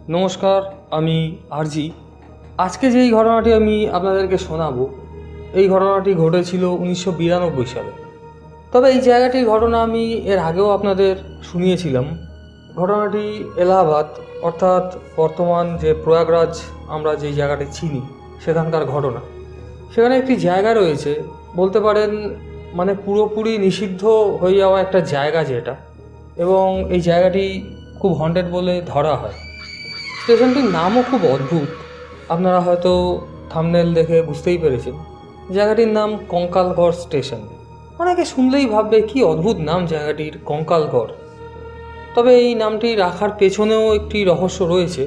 নমস্কার, আমি আরজি। আজকে যেই ঘটনাটি আমি আপনাদেরকে শোনাবো, এই ঘটনাটি ঘটেছিল 1992 সালে। তবে এই জায়গাটির ঘটনা আমি এর আগেও আপনাদের শুনিয়েছিলাম। ঘটনাটি এলাহাবাদ, অর্থাৎ বর্তমান যে প্রয়াগরাজ আমরা যেই জায়গাটি চিনি সেখানকার ঘটনা। সেখানে একটি জায়গা রয়েছে, বলতে পারেন মানে পুরোপুরি নিষিদ্ধ হয়ে যাওয়া একটা জায়গা যেটা, এবং এই জায়গাটি খুব হন্টেড বলে ধরা হয়। স্টেশনটির নামও খুব অদ্ভুত, আপনারা হয়তো থাম্বনেল দেখে বুঝতেই পেরেছেন। জায়গাটির নাম কঙ্কালগড় স্টেশন। অনেকে শুনলেই ভাববে কি অদ্ভুত নাম জায়গাটির, কঙ্কালগড়। তবে এই নামটি রাখার পেছনেও একটি রহস্য রয়েছে।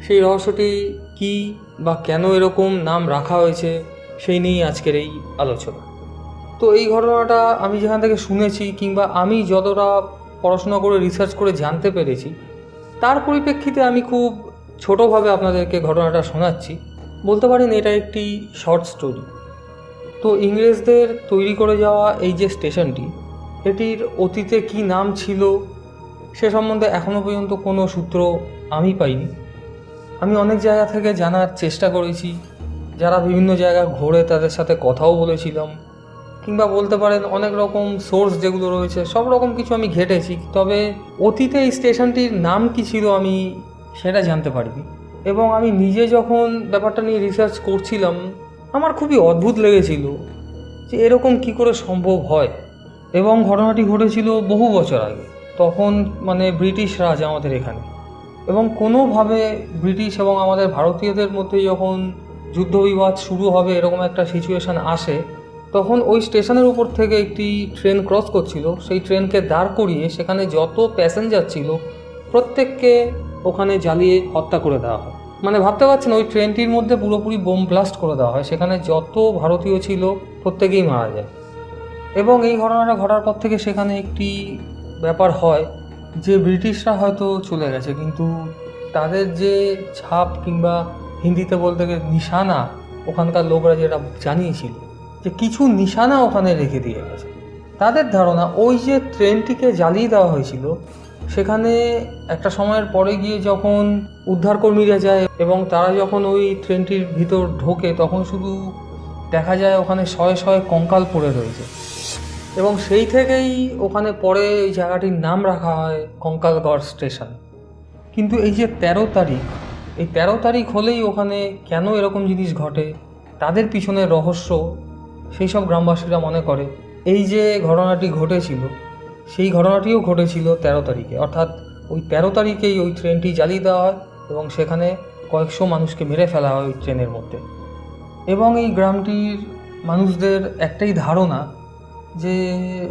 সেই রহস্যটি কি বা কেন এরকম নাম রাখা হয়েছে সেই নিয়েই আজকের এই আলোচনা। তো এই ঘটনাটা আমি যেখান থেকে শুনেছি, কিংবা আমি যতটা পড়াশোনা করে রিসার্চ করে জানতে পেরেছি, তার পরিপ্রেক্ষিতে আমি খুব ছোটোভাবে আপনাদেরকে ঘটনাটা শোনাচ্ছি। বলতে পারেন এটা একটি শর্ট স্টোরি। তো ইংরেজদের তৈরি করে যাওয়া এই যে স্টেশনটি, এটির অতীতে কি নাম ছিল সে সম্বন্ধে এখনও পর্যন্ত কোনো সূত্র আমি পাইনি। আমি অনেক জায়গা থেকে জানার চেষ্টা করেছি, যারা বিভিন্ন জায়গা ঘোরে তাদের সাথে কথাও বলেছিলাম, কিংবা বলতে পারেন অনেক রকম সোর্স যেগুলো রয়েছে সব রকম কিছু আমি ঘেটেছি। তবে অতীতে এই স্টেশনটির নাম কি ছিল আমি সেটা জানতে পারিনি। এবং আমি নিজে যখন ব্যাপারটা নিয়ে রিসার্চ করছিলাম, আমার খুবই অদ্ভুত লেগেছিল যে এরকম কি করে সম্ভব হয়। এবং ঘটনাটি ঘটেছিল বহু বছর আগে, তখন মানে ব্রিটিশ রাজ আমাদের এখানে। এবং কোনোভাবে ব্রিটিশ এবং আমাদের ভারতীয়দের মধ্যে যখন যুদ্ধবিবাদ শুরু হবে এরকম একটা সিচুয়েশান আসে, তখন ওই স্টেশনের উপর থেকে একটি ট্রেন ক্রস করছিল। সেই ট্রেনকে দাঁড় করিয়ে সেখানে যত প্যাসেঞ্জার ছিল প্রত্যেককে ওখানে জ্বালিয়ে হত্যা করে দেওয়া হয়। মানে ভাবতে পারছেন, ওই ট্রেনটির মধ্যে পুরোপুরি বোম ব্লাস্ট করে দেওয়া হয়, সেখানে যত ভারতীয় ছিল প্রত্যেকেই মারা যায়। এবং এই ঘটনাটা ঘটার পর থেকে সেখানে একটি ব্যাপার হয় যে ব্রিটিশরা হয়তো চলে গেছে, কিন্তু তাদের যে ছাপ কিংবা হিন্দিতে বলতে গেলে নিশানা, ওখানকার লোকরা যেটা জানিয়েছিল যে কিছু নিশানা ওখানে রেখে দিয়ে গেছে। তাদের ধারণা ওই যে ট্রেনটিকে জ্বালিয়ে দেওয়া হয়েছিল, সেখানে একটা সময়ের পরে গিয়ে যখন উদ্ধারকর্মীরা যায় এবং তারা যখন ওই ট্রেনটির ভিতর ঢোকে, তখন শুধু দেখা যায় ওখানে শয়ে শয়ে কঙ্কাল পড়ে রয়েছে। এবং সেই থেকেই ওখানে পরে এই জায়গাটির নাম রাখা হয় কঙ্কালগড় স্টেশন। কিন্তু এই যে 13 তারিখ, এই 13 তারিখ হলেই ওখানে কেন এরকম জিনিস ঘটে, তাদের পিছনের রহস্য, সেই সব গ্রামবাসীরা মনে করে এই যে ঘটনাটি ঘটেছিল সেই ঘটনাটিও ঘটেছিল 13 তারিখে। অর্থাৎ ওই 13 তারিখেই ওই ট্রেনটি জ্বালিয়ে দেওয়া হয় এবং সেখানে কয়েকশো মানুষকে মেরে ফেলা হয় ওই ট্রেনের মধ্যে। এবং এই গ্রামটির মানুষদের একটাই ধারণা, যে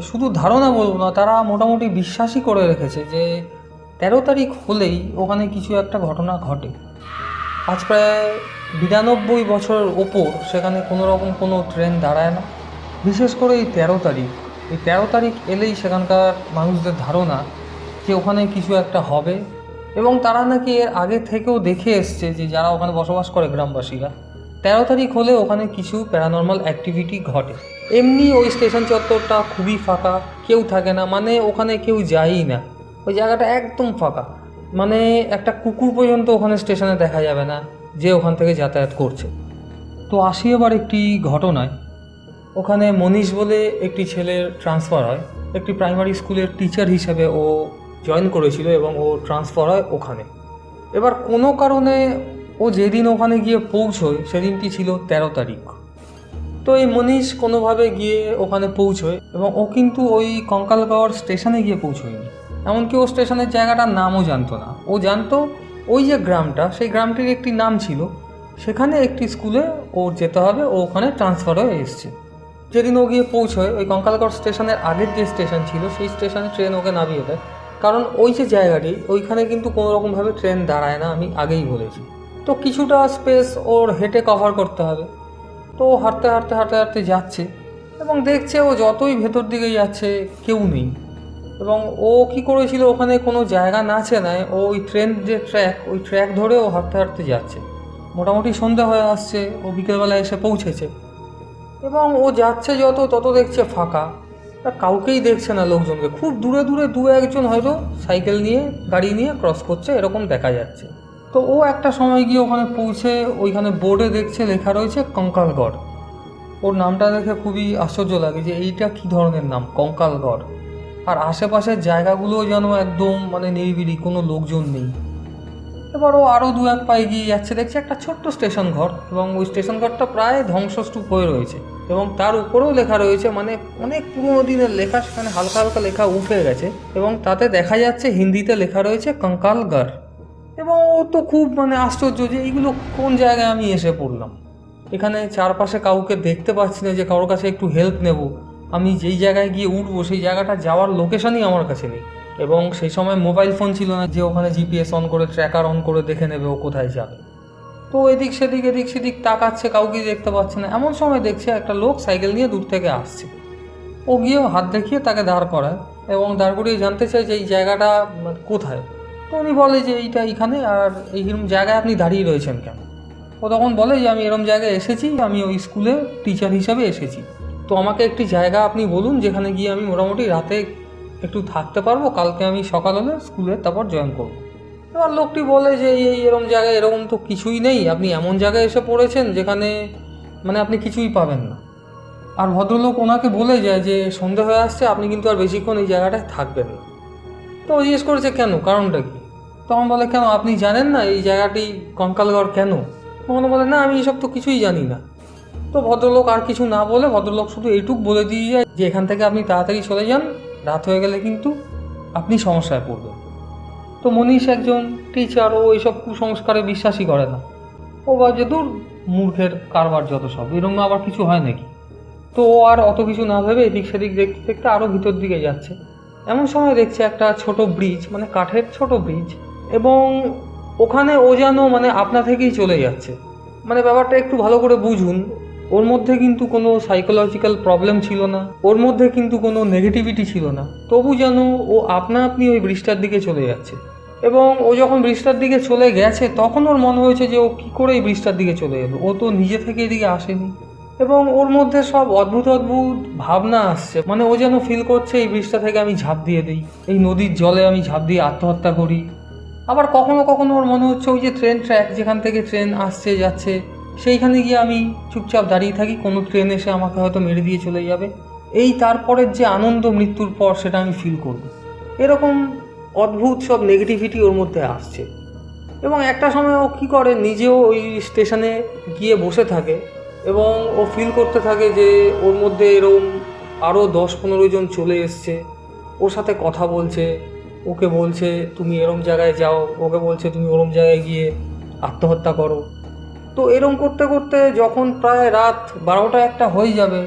শুধু ধারণা বলবো না, তারা মোটামুটি বিশ্বাসই করে রেখেছে যে 13 তারিখ হলেই ওখানে কিছু একটা ঘটনা ঘটে। আজ প্রায় 92 বছরের ওপর সেখানে কোনো রকম কোনো ট্রেন দাঁড়ায় না। বিশেষ করে এই 13 তারিখ, এই 13 তারিখ এলেই সেখানকার মানুষদের ধারণা যে ওখানে কিছু একটা হবে। এবং তারা নাকি এর আগে থেকেও দেখে এসছে যে যারা ওখানে বসবাস করে গ্রামবাসীরা, 13 তারিখ হলে ওখানে কিছু প্যারানর্মাল অ্যাক্টিভিটি ঘটে। এমনি ওই স্টেশন চত্বরটা খুবই ফাঁকা, কেউ থাকে না, মানে ওখানে কেউ যায়ই না। ওই জায়গাটা একদম ফাঁকা, মানে একটা কুকুর পর্যন্ত ওখানে স্টেশনে দেখা যাবে না যে ওখান থেকে যাতায়াত করছে। তো আসি এবার একটি ঘটনায়। ওখানে মনীষ বলে একটি ছেলের ট্রান্সফার হয়। একটি প্রাইমারি স্কুলের টিচার হিসেবে ও জয়েন করেছিল এবং ও ট্রান্সফার হয় ওখানে। এবার কোনো কারণে ও যেদিন ওখানে গিয়ে পৌঁছয় সেদিনটি ছিল 13 তারিখ। তো এই মনীষ কোনোভাবে গিয়ে ওখানে পৌঁছয় এবং ও কিন্তু ওই কঙ্কালগড় স্টেশনে গিয়ে পৌঁছয়নি। এমনকি ও স্টেশনের জায়গাটার নামও জানতো না। ও জানতো ওই যে গ্রামটা, সেই গ্রামটির একটি নাম ছিল, সেখানে একটি স্কুলে ওর যেতে হবে, ও ওখানে ট্রান্সফার হয়ে এসছে। যেদিন ও গিয়ে পৌঁছয় ওই কঙ্কালগড় স্টেশনের আগের যে স্টেশন ছিল সেই স্টেশনে ট্রেন ওকে নামিয়ে দেয়। কারণ ওই যে জায়গাটি, ওইখানে কিন্তু কোনো রকমভাবে ট্রেন দাঁড়ায় না, আমি আগেই বলেছি। তো কিছুটা স্পেস ওর হেঁটে কভার করতে হবে। তো হাঁটতে হাঁটতে হাঁটতে হাঁটতে যাচ্ছে এবং দেখছে ও যতই ভেতর দিকে যাচ্ছে কেউ নেই। এবং ও কি করেছিল, ওখানে কোনো জায়গা না চেনায় ও ওই ট্রেন যে ট্র্যাক, ওই ট্র্যাক ধরে ও হাঁটতে হাঁটতে যাচ্ছে। মোটামুটি সন্ধ্যা হয়ে আসছে, ও বিকেলবেলা এসে পৌঁছেছে এবং ও যাচ্ছে যত তত দেখছে ফাঁকা, কাউকেই দেখছে না লোকজনকে। খুব দূরে দূরে দু একজন হয়তো সাইকেল নিয়ে গাড়ি নিয়ে ক্রস করছে এরকম দেখা যাচ্ছে। তো ও একটা সময় গিয়ে ওখানে পৌঁছে ওইখানে বোর্ডে দেখছে লেখা রয়েছে কঙ্কালগড়। ওর নামটা দেখে খুবই আশ্চর্য লাগে যে এইটা কী ধরনের নাম, কঙ্কালগড়। আর আশেপাশের জায়গাগুলোও যেন একদম মানে নিরিবিলি, কোনো লোকজন নেই। এবার ও আরও 2-1 পা এগিয়ে যাচ্ছে, দেখছে একটা ছোট্ট স্টেশন ঘর, এবং ওই স্টেশন ঘরটা প্রায় ধ্বংসস্তূপ হয়ে রয়েছে, এবং তার উপরেও লেখা রয়েছে মানে অনেক পুরোনো দিনের লেখা, সেখানে হালকা হালকা লেখা উঠে গেছে, এবং তাতে দেখা যাচ্ছে হিন্দিতে লেখা রয়েছে কঙ্কালগড়। এবং ও তো খুব মানে আশ্চর্য যে এইগুলো কোন জায়গায় আমি এসে পড়লাম। এখানে চারপাশে কাউকে দেখতে পাচ্ছি না যে কারোর কাছে একটু হেল্প নেব। আমি যেই জায়গায় গিয়ে উঠবো সেই জায়গাটা যাওয়ার লোকেশনই আমার কাছে নেই, এবং সেই সময় মোবাইল ফোন ছিল না যে ওখানে জিপিএস অন করে ট্র্যাকার অন করে দেখে নেবে ও কোথায় যাবে। তো এদিক সেদিক তাকাচ্ছে, কাউকেই দেখতে পাচ্ছে না। এমন সময় দেখছে একটা লোক সাইকেল নিয়ে দূর থেকে আসছে। ও গিয়েও হাত দেখিয়ে তাকে দাঁড় করায়, এবং দাঁড় করিয়ে জানতে চায় যে এই জায়গাটা কোথায়। তো উনি বলে যে এইটা এইখানে, আর এইরকম জায়গায় আপনি দাঁড়িয়ে রয়েছেন কেন? ও তখন বলে যে আমি এরম জায়গায় এসেছি, আমি ওই স্কুলে টিচার হিসাবে এসেছি, তো আমাকে একটি জায়গা আপনি বলুন যেখানে গিয়ে আমি মোটামুটি রাতে একটু থাকতে পারবো, কালকে আমি সকাল হলে স্কুলে তারপর জয়েন করবো। এবার লোকটি বলে যে এরম জায়গায় এরকম তো কিছুই নেই, আপনি এমন জায়গায় এসে পড়েছেন যেখানে মানে আপনি কিছুই পাবেন না। আর ভদ্রলোক ওনাকে বলে যায় যে সন্ধে হয়ে আসছে, আপনি কিন্তু আর বেশিক্ষণ এই জায়গাটায় থাকবেন না। তো ও জিজ্ঞেস করেছে কেন, কারণটা কি? তখন বলে কেন আপনি জানেন না এই জায়গাটি কঙ্কালগড় কেন? তখন বলে না আমি এসব তো কিছুই জানি না। তো ভদ্রলোক আর কিছু না বলে ভদ্রলোক শুধু এইটুক বলে দিয়ে যায় যে এখান থেকে আপনি তাড়াতাড়ি চলে যান, রাত হয়ে গেলে কিন্তু আপনি সমস্যায় পড়বেন। তো মনীষ একজন টিচার, ও এইসব কুসংস্কারে বিশ্বাসই করে না। ও ভাবছে দূর মূর্খের কারবার যত সব, এরকম আবার কিছু হয় নাকি। তো ও আর অত কিছু না ভেবে এদিক সেদিক দেখতে দেখতে আরও ভিতর দিকে যাচ্ছে। এমন সময় দেখছে একটা ছোট ব্রিজ, মানে কাঠের ছোট ব্রিজ, এবং ওখানে ও যেন মানে আপনা থেকেই চলে যাচ্ছে। মানে ব্যাপারটা একটু ভালো করে বুঝুন, ওর মধ্যে কিন্তু কোনো সাইকোলজিক্যাল প্রবলেম ছিল না, ওর মধ্যে কিন্তু কোনো নেগেটিভিটি ছিল না, তবু যেন ও আপনা আপনি ওই ব্রিজটার দিকে চলে যাচ্ছে। এবং ও যখন ব্রিজটার দিকে চলে গেছে তখন ওর মনে হয়েছে যে ও কী করে এই ব্রিজটার দিকে চলে এলো, ও তো নিজে থেকে এদিকে আসেনি। এবং ওর মধ্যে সব অদ্ভুত অদ্ভুত ভাবনা আসছে, মানে ও যেন ফিল করছে এই ব্রিজটা থেকে আমি ঝাঁপ দিয়ে দিই, এই নদীর জলে আমি ঝাঁপ দিয়ে আত্মহত্যা করি। আবার কখনো কখনো ওর মনে হচ্ছে ওই যে ট্রেন ট্র্যাক, যেখান থেকে ট্রেন আসছে যাচ্ছে, সেইখানে গিয়ে আমি চুপচাপ দাঁড়িয়ে থাকি, কোনো ট্রেন এসে আমাকে হয়তো মেরে দিয়ে চলে যাবে, এই তারপরের যে আনন্দ মৃত্যুর পর সেটা আমি ফিল করব। এরকম অদ্ভুত সব নেগেটিভিটি ওর মধ্যে আসছে। এবং একটা সময় ও কী করে, নিজেও ওই স্টেশনে গিয়ে বসে থাকে, এবং ও ফিল করতে থাকে যে ওর মধ্যে এরকম আরও 10-15 জন চলে এসছে, ওর সাথে কথা বলছে, ওকে বলছে তুমি এরম জায়গায় যাও, ওকে বলছে তুমি ওরম জায়গায় গিয়ে আত্মহত্যা করো। তো এরম করতে করতে যখন প্রায় রাত 12টা-1টা হয়ে যাবে,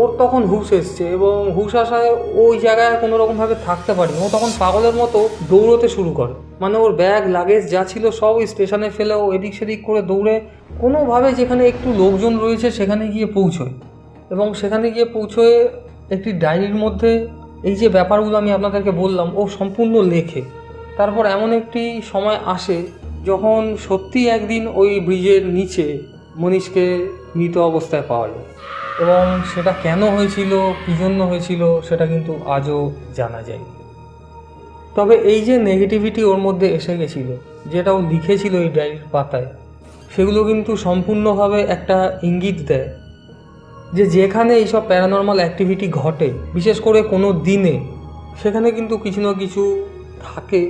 ওর তখন হুঁশ এসছে, এবং হুঁশ আসায় ওই জায়গায় কোনো রকমভাবে থাকতে পারে। ও তখন পাগলের মতো দৌড়তে শুরু করে, মানে ওর ব্যাগ লাগেজ যা ছিল সব ওই স্টেশনে ফেলে ও এদিক সেদিক করে দৌড়ে কোনোভাবে যেখানে একটু লোকজন রয়েছে সেখানে গিয়ে পৌঁছয়। এবং সেখানে গিয়ে পৌঁছয়ে একটি ডায়েরির মধ্যে এই যে ব্যাপারগুলো আমি আপনাদেরকে বললাম ও সম্পূর্ণ লেখে। তারপর এমন একটি সময় আসে যখন সত্যি একদিন ওই ব্রিজের নিচে মনীষকে মৃত অবস্থায় পাওয়া যায়, এবং সেটা কেন হয়েছিল, কী জন্য হয়েছিল, সেটা কিন্তু আজও জানা যায়নি। তবে এই যে নেগেটিভিটি ওর মধ্যে এসে গেছিলো, যেটা ও লিখেছিল এই ডায়েরির পাতায়, সেগুলো কিন্তু সম্পূর্ণভাবে একটা ইঙ্গিত দেয় যে যেখানে এইসব প্যারানর্মাল অ্যাক্টিভিটি ঘটে, বিশেষ করে কোনো দিনে, সেখানে কিন্তু কিছু না কিছু থাকে,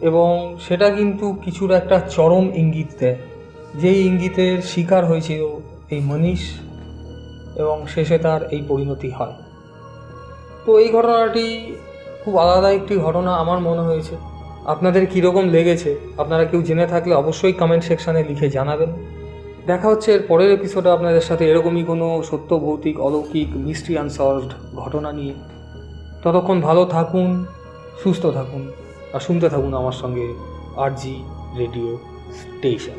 এবং সেটা কিন্তু কিছুর একটা চরম ইঙ্গিত দেয়, যেই ইঙ্গিতের শিকার হয়েছিল এই মনীষ, এবং শেষে তার এই পরিণতি হয়। তো এই ঘটনাটি খুব আলাদা একটি ঘটনা আমার মনে হয়েছে। আপনাদের কীরকম লেগেছে আপনারা কেউ জেনে থাকলে অবশ্যই কমেন্ট সেকশানে লিখে জানাবেন। দেখা হচ্ছে এর পরের এপিসোডে আপনাদের সাথে এরকমই কোনো সত্য, ভৌতিক, অলৌকিক, মিস্ট্রি আনসলভড ঘটনা নিয়ে। ততক্ষণ ভালো থাকুন, সুস্থ থাকুন, আর শুনতে থাকুন আমার সঙ্গে RG রেডিও স্টেশন।